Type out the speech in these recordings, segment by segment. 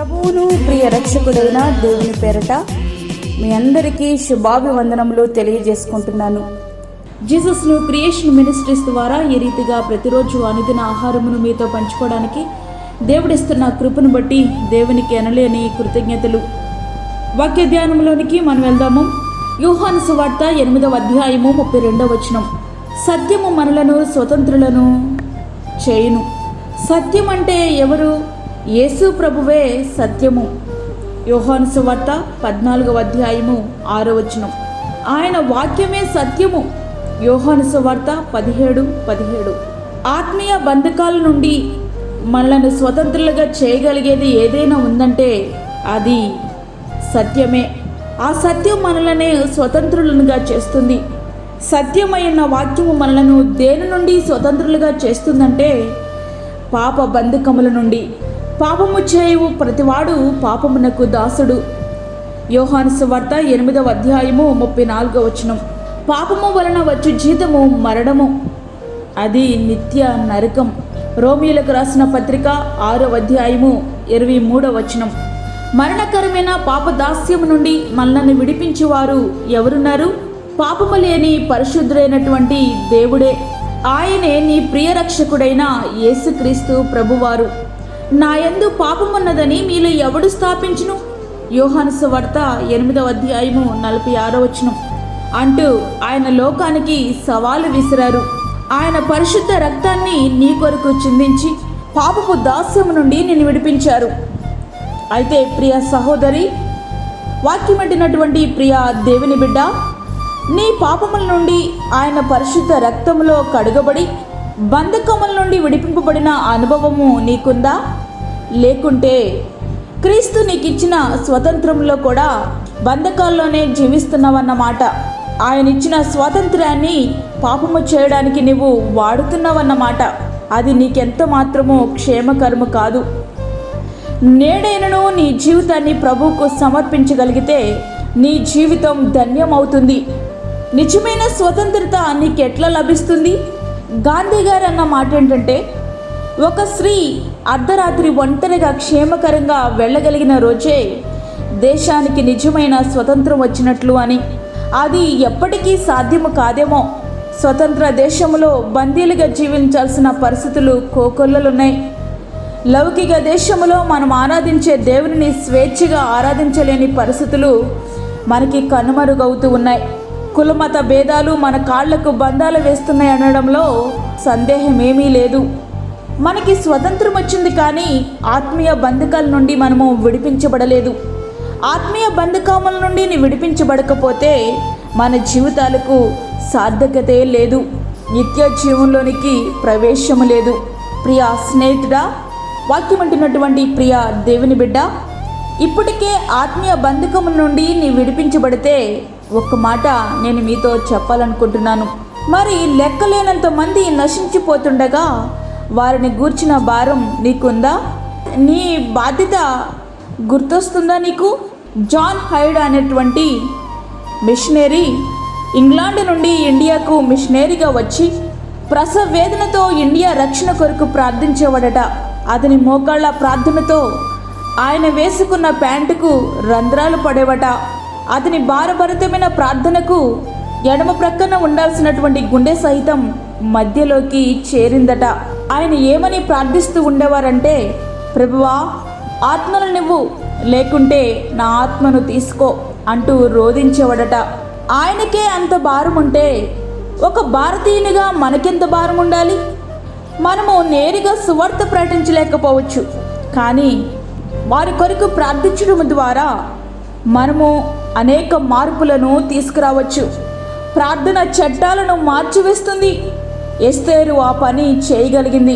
ప్రభువును ప్రియ రక్షకుడైన దేవుని పేరట మీ అందరికీ శుభాభివందనములు తెలియజేసుకుంటున్నాను. జీసస్ను క్రియేషన్ మినిస్ట్రీస్ ద్వారా ఈ రీతిగా ప్రతిరోజు అనుదిన ఆహారమును మీతో పంచుకోవడానికి దేవుడిస్తున్న కృపను బట్టి దేవునికి ఎనలేని కృతజ్ఞతలు. వాక్య ధ్యానంలోనికి మనం వెళ్దాము. యోహాను సువార్త 8వ అధ్యాయము 32వ వచనం. సత్యము మనలను స్వతంత్రులను చేయును. సత్యం అంటే ఎవరు? యేసు ప్రభువే సత్యము. యోహాను సువార్త 14వ అధ్యాయము 6వ వచనం. ఆయన వాక్యమే సత్యము. యోహాను సువార్త 17:17. ఆత్మీయ బంధకాల నుండి మనలను స్వతంత్రులుగా చేయగలిగేది ఏదైనా ఉందంటే అది సత్యమే. ఆ సత్యం మనల్ని స్వతంత్రులుగా చేస్తుంది. సత్యమైన వాక్యము మనలను దేని నుండి స్వతంత్రులుగా చేస్తుందంటే పాప బంధకముల నుండి. పాపము చేయు ప్రతివాడు పాపమునకు దాసుడు. యోహాను సువార్త 8వ అధ్యాయము 34వ వచనం. పాపము వలన వచ్చు జీతము మరణము, అది నిత్య నరకం. రోమీయులకు రాసిన పత్రిక 6వ అధ్యాయము 23వ వచనం. మరణకరమైన పాప దాస్యము నుండి మనల్ని విడిపించేవారు ఎవరున్నారు? పాపము లేని పరిశుద్ధుడైనటువంటి దేవుడే. ఆయనే నీ ప్రియ రక్షకుడైన యేసుక్రీస్తు ప్రభువారు. నా యందు పాపమున్నదని మీలో ఎవడు స్థాపించును? యోహాను సువార్త 8వ అధ్యాయము 46వ వచనం అంటూ ఆయన లోకానికి సవాలు విసిరారు. ఆయన పరిశుద్ధ రక్తాన్ని నీ కొరకు చిందించి పాపపు దాస్యము నుండి నిన్ను విడిపించారు. అయితే ప్రియ సహోదరి, వాక్యమంటినటువంటి ప్రియ దేవుని బిడ్డ, నీ పాపముల నుండి ఆయన పరిశుద్ధ రక్తములో కడుగబడి బంధకముల నుండి విడిపింపబడిన అనుభవము నీకుందా? లేకుంటే క్రీస్తు నీకిచ్చిన స్వతంత్రంలో కూడా బంధకాల్లోనే జీవిస్తున్నావన్నమాట. ఆయన ఇచ్చిన స్వాతంత్ర్యాన్ని పాపము చేయడానికి నువ్వు వాడుతున్నావన్నమాట. అది నీకెంత మాత్రమూ క్షేమకరము కాదు. నేడైనను నీ జీవితాన్ని ప్రభువుకు సమర్పించగలిగితే నీ జీవితం ధన్యమవుతుంది. నిజమైన స్వతంత్రత నీకెట్లా లభిస్తుంది? గాంధీ గారు అన్న మాట ఏంటంటే, ఒక స్త్రీ అర్ధరాత్రి ఒంటరిగా క్షేమకరంగా వెళ్ళగలిగిన రోజే దేశానికి నిజమైన స్వతంత్రం వచ్చినట్లు అని. అది ఎప్పటికీ సాధ్యము కాదేమో. స్వతంత్ర దేశంలో బందీలుగా జీవించాల్సిన పరిస్థితులు కోకొల్లలున్నాయి. లౌకిక దేశంలో మనం ఆరాధించే దేవుని స్వేచ్ఛగా ఆరాధించలేని పరిస్థితులు మనకి కనుమరుగవుతూ ఉన్నాయి. కులమత భేదాలు మన కాళ్లకు బంధాలు వేస్తున్నాయి అనడంలో సందేహమేమీ లేదు. మనకి స్వతంత్రం వచ్చింది, కానీ ఆత్మీయ బంధకాల నుండి మనము విడిపించబడలేదు. ఆత్మీయ బంధకాముల నుండి విడిపించబడకపోతే మన జీవితాలకు సార్థకతే లేదు, నిత్య జీవంలోనికి ప్రవేశము లేదు. ప్రియ స్నేహితుడా, వాక్యమంటున్నటువంటి ప్రియ దేవుని బిడ్డ, ఇప్పటికే ఆత్మీయ బంధకముల నుండి విడిపించబడితే ఒక్క మాట నేను మీతో చెప్పాలనుకుంటున్నాను. మరి లెక్కలేనంత మంది నశించిపోతుండగా వారిని గూర్చిన భారం నీకుందా? నీ బాధ్యత గుర్తొస్తుందా నీకు? జాన్ హైడ్ అనేటువంటి మిషనరీ ఇంగ్లాండ్ నుండి ఇండియాకు మిషనరీగా వచ్చి ప్రసవ వేదనతో ఇండియా రక్షణ కొరకు ప్రార్థించేవాడట. అతని మోకాళ్ళ ప్రార్థనతో ఆయన వేసుకున్న ప్యాంటుకు రంధ్రాలు పడేవట. అతని భారభరితమైన ప్రార్థనకు ఎడమ ప్రక్కన ఉండాల్సినటువంటి గుండె సహితం మధ్యలోకి చేరిందట. ఆయన ఏమని ప్రార్థిస్తూ ఉండేవారంటే, ప్రభువా, ఆత్మను నువ్వు, లేకుంటే నా ఆత్మను తీసుకో అంటూ రోధించేవాడట. ఆయనకే అంత భారం ఉంటే ఒక భారతీయునిగా మనకెంత భారం ఉండాలి? మనము నేరుగా సువార్త ప్రకటించలేకపోవచ్చు, కానీ వారి కొరకు ప్రార్థించడం ద్వారా మనము అనేక మార్పులను తీసుకురావచ్చు. ప్రార్థన చట్టాలను మార్చివేస్తుంది. ఎస్తేరు ఆ పని చేయగలిగింది.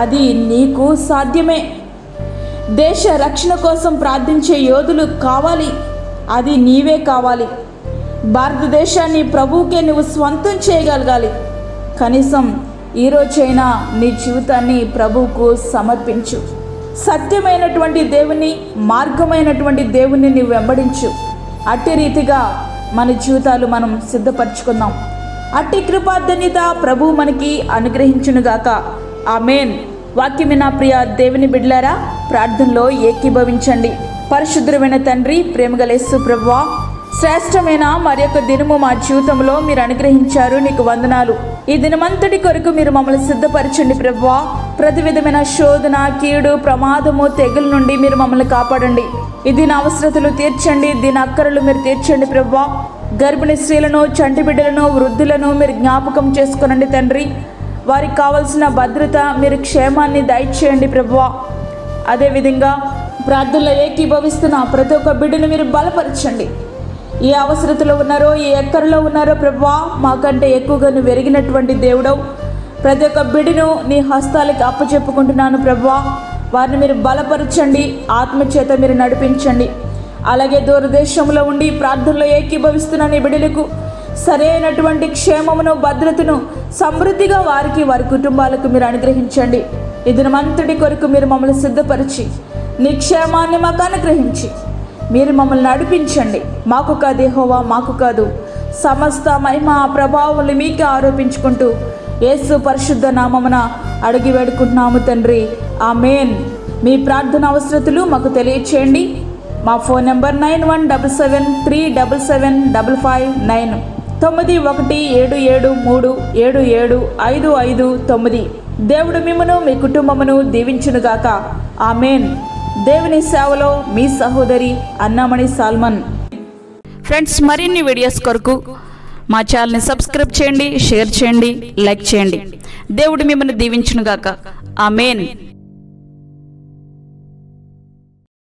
అది నీకు సాధ్యమే. దేశ రక్షణ కోసం ప్రార్థించే యోధులు కావాలి. అది నీవే కావాలి. భారతదేశాన్ని ప్రభువుకే నువ్వు స్వంతం చేయగలగాలి. కనీసం ఈరోజైనా నీ జీవితాన్ని ప్రభువుకు సమర్పించు. సత్యమైనటువంటి దేవుని, మార్గమైనటువంటి దేవుని నీవు వెంబడించు. అట్టి రీతిగా మన జీవితాలు మనం సిద్ధపరచుకుందాం. అట్టి కృపాధన్యత ప్రభువు మనకి అనుగ్రహించునుగాక. ఆమేన్. వాక్యమైన ప్రియ దేవుని బిడ్డలారా, ప్రార్థనలో ఏకీభవించండి. పరిశుద్ధమైన తండ్రి, ప్రేమగల యేసు ప్రభువా, శ్రేష్టమైన మరి యొక్క దినము మా జీవితంలో మీరు అనుగ్రహించారు, నీకు వందనాలు. ఈ దినమంతటి కొరకు మీరు మమ్మల్ని సిద్ధపరచండి ప్రభువా. ప్రతి విధమైన శోధన, కీడు, ప్రమాదము, తెగుల నుండి మీరు మమ్మల్ని కాపాడండి. ఈ దీని అవసరతలు తీర్చండి, దీని అక్కరలు మీరు తీర్చండి ప్రభువా. గర్భిణీ స్త్రీలను, చంటి బిడ్డలను, వృద్ధులను మీరు జ్ఞాపకం చేసుకునండి తండ్రి. వారికి కావలసిన భద్రత, మీరు క్షేమాన్ని దయచేయండి ప్రభువా. అదేవిధంగా ప్రార్థనలో ఏకీభవిస్తున్న ప్రతి ఒక్క బిడ్డను మీరు బలపరచండి. ఏ అవసరతలో ఉన్నారో, ఏ ఎక్కరలో ఉన్నారో ప్రభువా, మాకంటే ఎక్కువగా నువ్వు ఎరిగినటువంటి దేవుడవు. ప్రతి ఒక్క బిడ్డను నీ హస్తాలకి అప్పచెప్పుకుంటున్నాను ప్రభువా. వారిని మీరు బలపరచండి, ఆత్మచేత మీరు నడిపించండి. అలాగే దూరదేశంలో ఉండి ప్రార్థనలో ఏకీభవిస్తున్న నీ బిడ్డలకు సరైనటువంటి క్షేమమును, భద్రతను సమృద్ధిగా వారికి, వారి కుటుంబాలకు మీరు అనుగ్రహించండి. ఈ దినమంతటి కొరకు మీరు మమ్మల్ని సిద్ధపరిచి నీ క్షేమాన్ని మాకు అనుగ్రహించి మీరు మమ్మల్ని నడిపించండి. మాకు కాదు యెహోవా, మాకు కాదు, సమస్త మహిమ ప్రభావాలు మీకే ఆరోపించుకుంటూ యేసు పరిశుద్ధ నామమున అడిగి వేడుకుంటున్నాము తండ్రి, ఆమేన్. మీ ప్రార్థన అవసరతలు మాకు తెలియచేయండి. మా ఫోన్ నెంబర్ 9177377559 9177377559. దేవుడు మిమ్మను, మీ కుటుంబమును దీవించునుగాక, ఆమేన్. దేవుని సేవలో మీ సహోదరి అన్నామణి సాల్మన్. ఫ్రెండ్స్, మరిన్ని వీడియోస్ కొరకు మా ఛానల్ని సబ్స్క్రైబ్ చేయండి, షేర్ చేయండి, లైక్ చేయండి. దేవుడు మిమ్మల్ని దీవించునుగాక, ఆమేన్.